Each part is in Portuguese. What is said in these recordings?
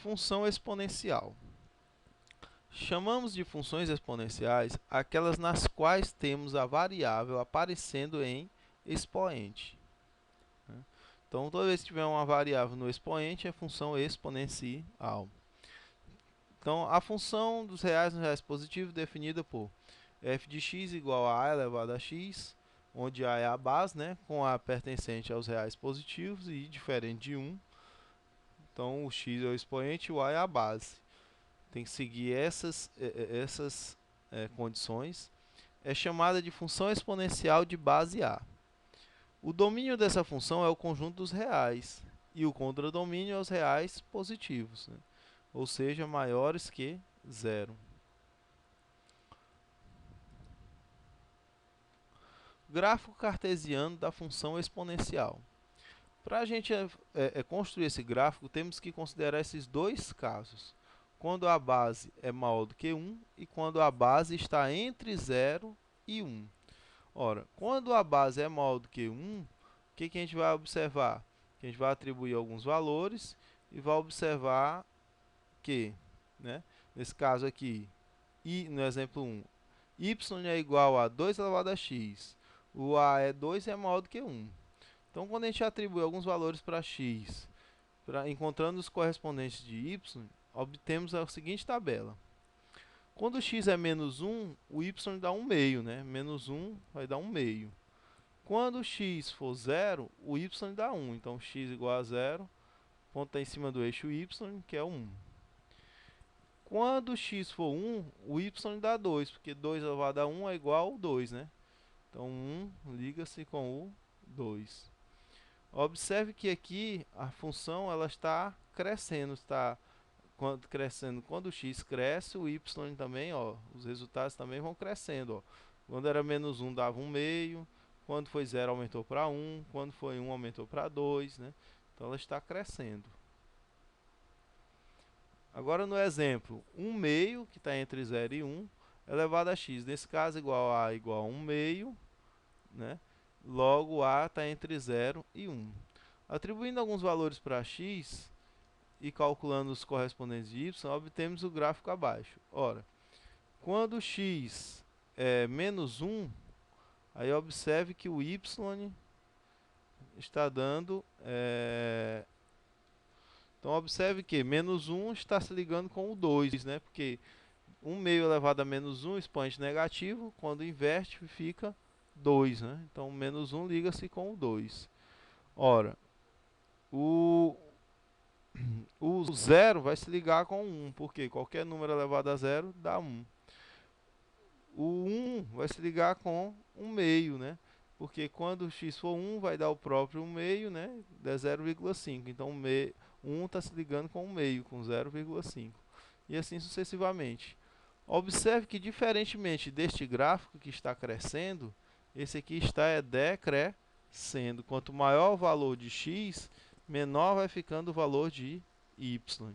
Função exponencial. Chamamos de funções exponenciais aquelas nas quais temos a variável aparecendo em expoente. Então, toda vez que tiver uma variável no expoente, é função exponencial. Então, a função dos reais nos reais positivos definida por f de x igual a elevado a x, onde a é a base, né, com a pertencente aos reais positivos e diferente de 1. Então, o x é o expoente e o a é a base. Tem que seguir essas condições. É chamada de função exponencial de base A. O domínio dessa função é o conjunto dos reais e o contradomínio é os reais positivos, né? Ou seja, maiores que zero. Gráfico cartesiano da função exponencial. Para a gente construir esse gráfico, temos que considerar esses dois casos. Quando a base é maior do que 1 e quando a base está entre 0 e 1. Ora, quando a base é maior do que 1, o que a gente vai observar? Que a gente vai atribuir alguns valores e vai observar que, né, nesse caso aqui, no exemplo 1, y é igual a 2 elevado a x, o a é 2 e é maior do que 1. Então, quando a gente atribui alguns valores para x, encontrando os correspondentes de y, obtemos a seguinte tabela. Quando x é menos 1, o y dá 1 meio, né? Menos 1 vai dar 1 meio. Quando x for 0, o y dá 1. Então, x igual a 0, o ponto está em cima do eixo y, que é 1. Quando x for 1, o y dá 2, porque 2 elevado a 1 é igual a 2, né? Então, 1 liga-se com o 2. Observe que aqui a função ela está crescendo, quando o x cresce, o y também, ó, os resultados também vão crescendo. Ó. Quando era menos 1 dava 1 meio, quando foi 0 aumentou para 1, quando foi 1 aumentou para 2, né? Então ela está crescendo. Agora no exemplo, 1 meio, que está entre 0 e 1, elevado a x. Nesse caso, igual a igual a 1 meio, né? Logo a está entre 0 e 1. Atribuindo alguns valores para x e calculando os correspondentes de y, obtemos o gráfico abaixo. Ora, quando x é menos 1, aí observe que o y está dando... Então, observe que menos 1 está se ligando com o 2, né? Porque 1 meio elevado a menos 1, expoente negativo, quando inverte fica 2, né? Então, menos 1 liga-se com o 2. Ora, o 0 vai se ligar com o 1, porque qualquer número elevado a 0 dá 1. O 1 vai se ligar com 1 meio, né? Porque quando x for 1, vai dar o próprio 1 meio, né? Dá 0,5. Então, 1 está se ligando com 1 meio, com 0,5. E assim sucessivamente. Observe que, diferentemente deste gráfico que está crescendo, esse aqui está decrescendo. Quanto maior o valor de x, menor vai ficando o valor de y.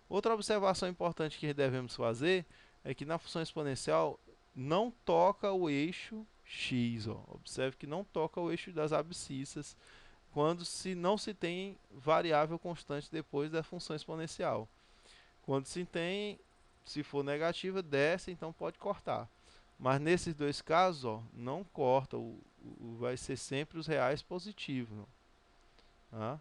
Outra observação importante que devemos fazer é que na função exponencial não toca o eixo x. Ó. Observe que não toca o eixo das abscissas quando não se tem variável constante depois da função exponencial. Quando se tem, se for negativa, desce, então pode cortar. Mas nesses dois casos, ó, não corta, vai ser sempre os reais positivos. Tá?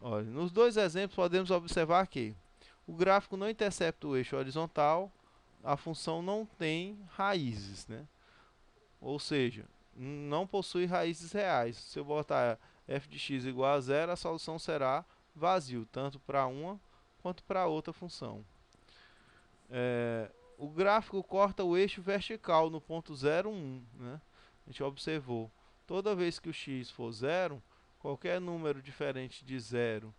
Olha, nos dois exemplos podemos observar que o gráfico não intercepta o eixo horizontal, a função não tem raízes, né? Ou seja, não possui raízes reais. Se eu botar f de x igual a 0, a solução será vazio, tanto para uma quanto para outra função. O gráfico corta o eixo vertical no ponto 0, 1. Né? A gente observou. Toda vez que o x for 0, qualquer número diferente de 0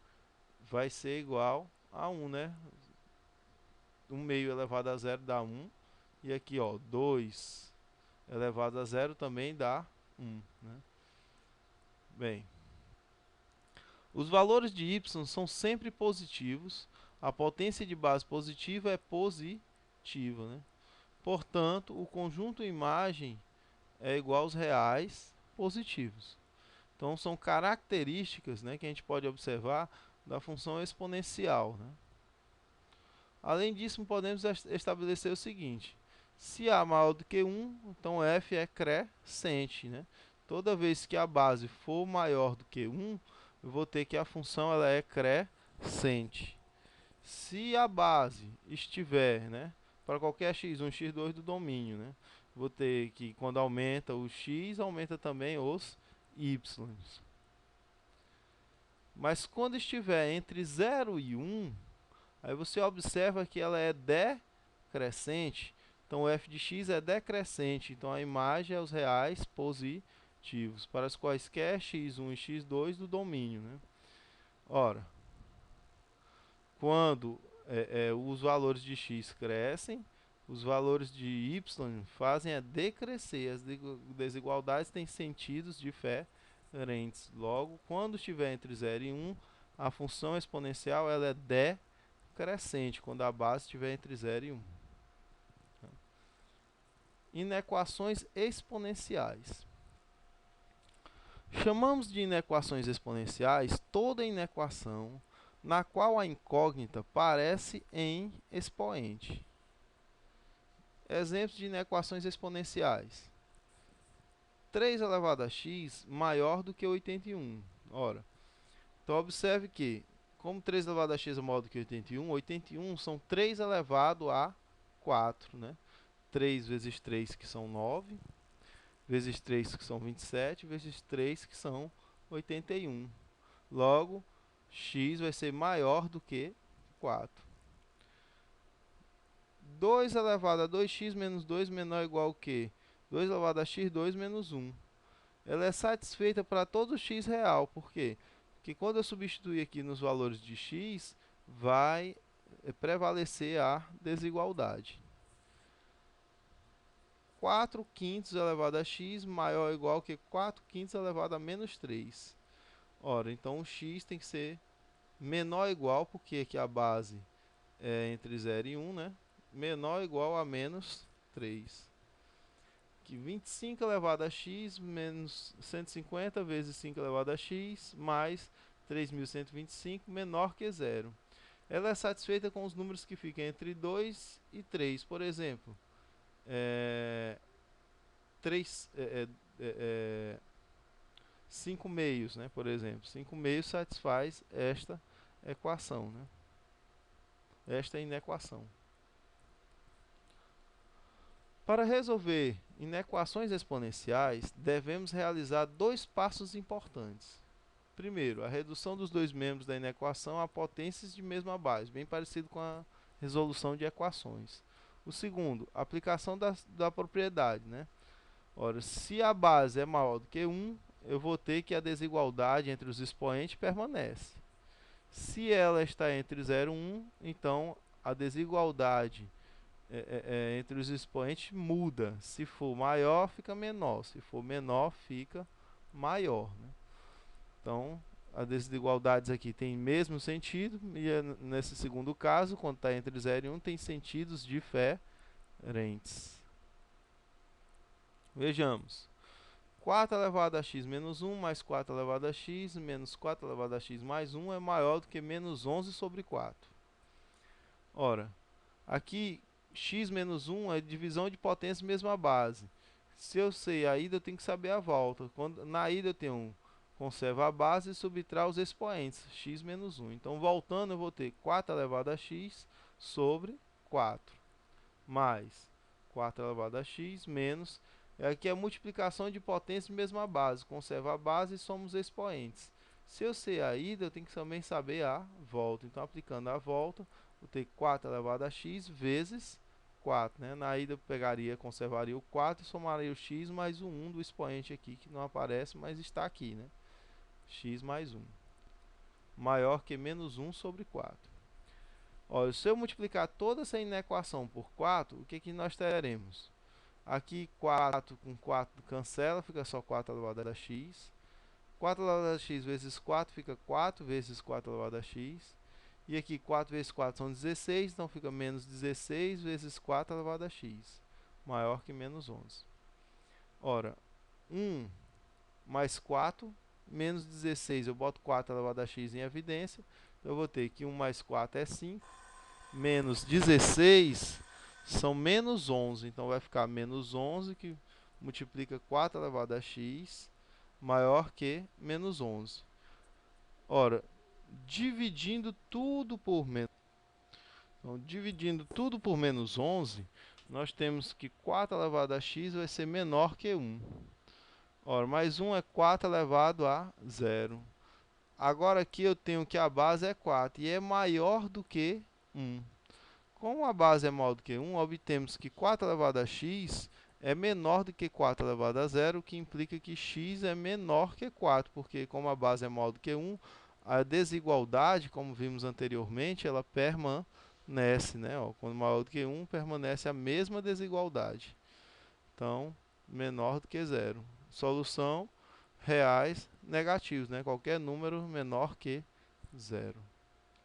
vai ser igual a 1, né? 1 meio elevado a 0 dá 1. E aqui, ó, 2 elevado a 0 também dá 1. Né? Bem, os valores de y são sempre positivos. A potência de base positiva é positiva. Né? Portanto, o conjunto imagem é igual aos reais positivos. Então, são características, né, que a gente pode observar da função exponencial. Né? Além disso, podemos estabelecer o seguinte: se A maior do que 1, então f é crescente, né? Toda vez que a base for maior do que 1, eu vou ter que a função ela é crescente. Se a base estiver, né, para qualquer x1, x2 do domínio, né, vou ter que, quando aumenta o x, aumenta também os y. Mas quando estiver entre 0 e 1, aí você observa que ela é decrescente. Então o f de x é decrescente. Então a imagem é os reais positivos para os quaisquer x1 e x2 do domínio, né? Ora, quando os valores de x crescem, os valores de y fazem a decrescer. As desigualdades têm sentidos diferentes. Logo, quando estiver entre 0 e 1, a função exponencial ela é decrescente, quando a base estiver entre 0 e 1. Inequações exponenciais. Chamamos de inequações exponenciais toda inequação na qual a incógnita parece em expoente. Exemplos de inequações exponenciais. 3 elevado a x maior do que 81. Ora, então observe que, como 3 elevado a x é maior do que 81, 81 são 3 elevado a 4, né? 3 vezes 3, que são 9, vezes 3, que são 27, vezes 3, que são 81. Logo, x vai ser maior do que 4. 2 elevado a 2x menos 2 menor ou igual ao quê? 2 elevado a x, 2 menos 1. Ela é satisfeita para todo x real. Por quê? Porque quando eu substituir aqui nos valores de x, vai prevalecer a desigualdade. 4 quintos elevado a x maior ou igual que 4 quintos elevado a menos 3. Ora, então o x tem que ser menor ou igual, porque aqui a base é entre 0 e 1, né? Menor ou igual a menos 3. Que 25 elevado a x menos 150 vezes 5 elevado a x mais 3.125 menor que 0. Ela é satisfeita com os números que ficam entre 2 e 3. Por exemplo, 5 meios, né? Por exemplo, 5 meios satisfaz esta equação, né? Esta inequação. Para resolver inequações exponenciais, devemos realizar dois passos importantes. Primeiro, a redução dos dois membros da inequação a potências de mesma base, bem parecido com a resolução de equações. O segundo, a aplicação da propriedade, né? Ora, se a base é maior do que 1, eu vou ter que a desigualdade entre os expoentes permanece. Se ela está entre 0 e 1, então a desigualdade entre os expoentes muda. Se for maior, fica menor. Se for menor, fica maior, né? Então, as desigualdades aqui têm mesmo sentido, e nesse segundo caso, quando está entre 0 e 1, tem sentidos diferentes. Vejamos. 4 elevado a x menos 1 mais 4 elevado a x menos 4 elevado a x mais 1 é maior do que menos 11 sobre 4. Ora, aqui x menos 1 é divisão de potência mesma base. Se eu sei a ida, eu tenho que saber a volta. Na ida eu tenho conserva a base e subtrai os expoentes, x menos 1. Então, voltando, eu vou ter 4 elevado a x sobre 4, mais 4 elevado a x menos... Aqui é a multiplicação de potência de mesma base. Conserva a base e somos expoentes. Se eu sei a ida, eu tenho que também saber a volta. Então, aplicando a volta, vou ter 4 elevado a x vezes 4. Né? Na ida, eu pegaria, conservaria o 4 e somaria o x mais o 1 do expoente aqui, que não aparece, mas está aqui. Né? X mais 1. Maior que menos 1 sobre 4. Olha, se eu multiplicar toda essa inequação por 4, o que nós teremos? Aqui 4 com 4 cancela, fica só 4 elevado a x. 4 elevado a x vezes 4 fica 4 vezes 4 elevado a x. E aqui 4 vezes 4 são 16, então fica menos 16 vezes 4 elevado a x. Maior que menos 11. Ora, 1 mais 4, menos 16, eu boto 4 elevado a x em evidência. Então eu vou ter que 1 mais 4 é 5. menos 16 são menos 11. Então vai ficar menos 11 que multiplica 4 elevado a x maior que menos 11. Ora, dividindo tudo por menos... Então, dividindo tudo por menos 11, nós temos que 4 elevado a x vai ser menor que 1. Ora, mais 1 é 4 elevado a 0. Agora aqui eu tenho que a base é 4 e é maior do que 1. Como a base é maior do que 1, obtemos que 4 elevado a x é menor do que 4 elevado a 0, o que implica que x é menor que 4, porque como a base é maior do que 1, a desigualdade, como vimos anteriormente, ela permanece, né? Ó, quando maior do que 1, permanece a mesma desigualdade. Então, menor do que 0. Solução, reais negativos, né? Qualquer número menor que 0.